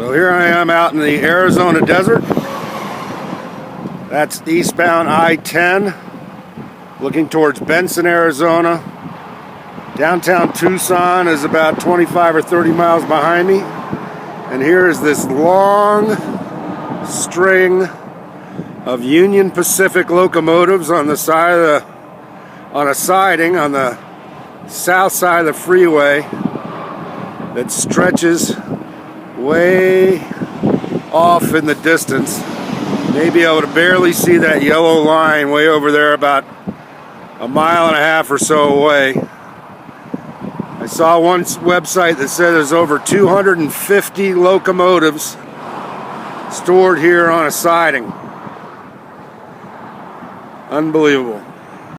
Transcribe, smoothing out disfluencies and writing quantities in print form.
So here I am out in the Arizona desert. That's eastbound I-10, looking towards Benson, Arizona. Downtown Tucson is about 25 or 30 miles behind me. And here is this long string of Union Pacific locomotives on the side of on a siding on the south side of the freeway that stretches way off in the distance. Maybe able to barely see that yellow line way over there, about a mile and a half or so away. I saw one website that said there's over 250 locomotives stored here on a siding. Unbelievable.